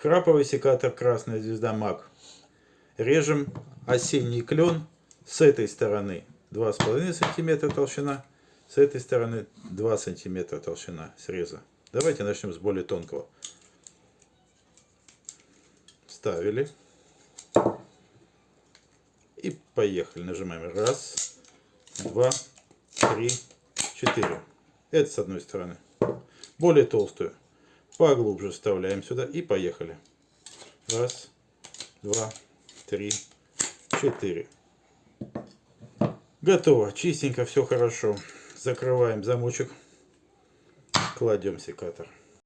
Храповый секатор «Красная звезда МАГ». Режем осенний клен с этой стороны 2,5 см толщина, с этой стороны 2 см толщина среза. Давайте начнем с более тонкого. Вставили. И поехали. Нажимаем. Раз, два, три, четыре. Это с одной стороны. Более толстую. Поглубже вставляем сюда и поехали. Раз, два, три, четыре. Готово. Чистенько, все хорошо. Закрываем замочек. Кладем секатор.